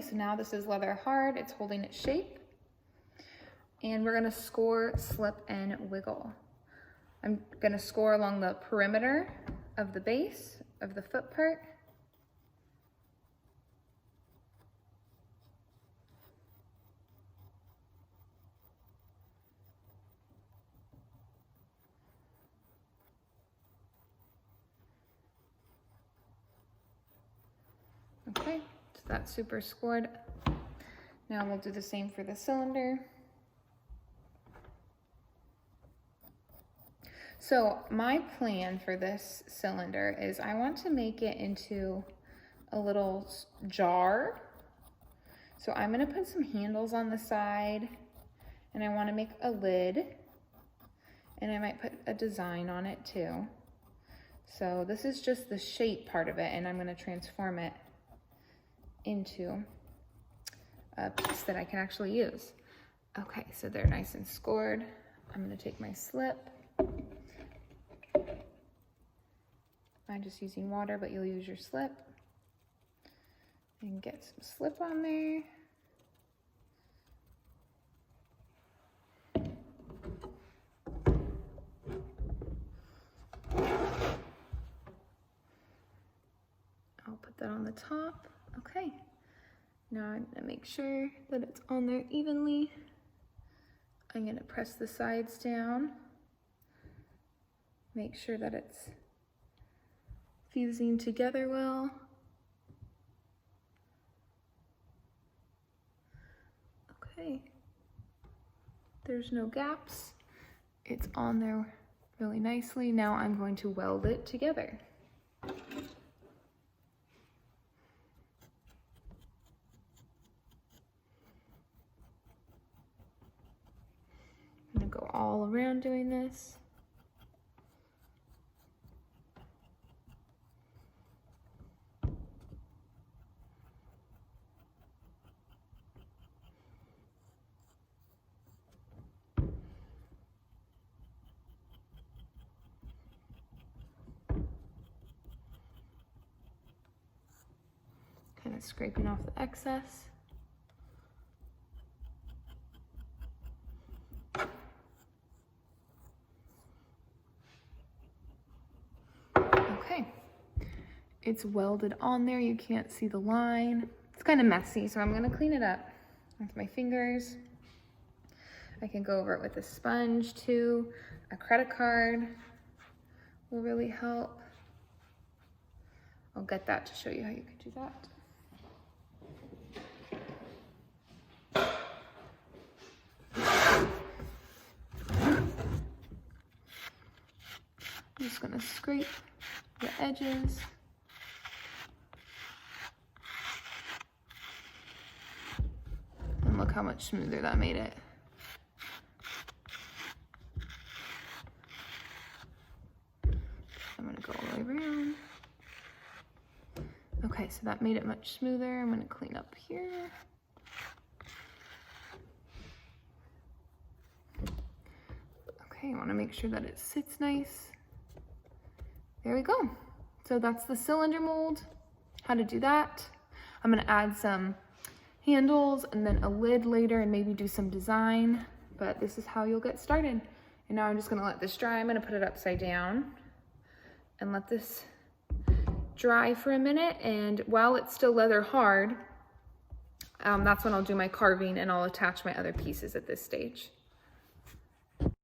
Okay, so now this is leather hard. It's holding its shape. And we're gonna score, slip, and wiggle. I'm gonna score along the perimeter of the base of the foot part. Okay, so that's super scored. Now we'll do the same for the cylinder. So my plan for this cylinder is I want to make it into a little jar. So I'm gonna put some handles on the side, and I wanna make a lid, and I might put a design on it too. So this is just the shape part of it, and I'm gonna transform it into a piece that I can actually use. Okay, so they're nice and scored. I'm gonna take my slip. I'm just using water, but you'll use your slip. And get some slip on there. I'll put that on the top. Okay. Now I'm gonna make sure that it's on there evenly. I'm gonna press the sides down. Make sure that it's fusing together well. Okay. There's no gaps. It's on there really nicely. Now I'm going to weld it together. I'm gonna go all around doing this. Kind of scraping off the excess. Okay, it's welded on there. You can't see the line. It's kind of messy, so I'm gonna clean it up with my fingers. I can go over it with a sponge too. A credit card will really help. I'll get that to show you how you can do that. I'm just gonna scrape the edges. And look how much smoother that made it. I'm gonna go all the way around. Okay, so that made it much smoother. I'm gonna clean up here. Okay, I wanna make sure that it sits nice. There we go. So that's the cylinder mold. How to do that. I'm gonna add some handles and then a lid later and maybe do some design, but this is how you'll get started. And now I'm just gonna let this dry. I'm gonna put it upside down and let this dry for a minute. And while it's still leather hard, that's when I'll do my carving and I'll attach my other pieces at this stage.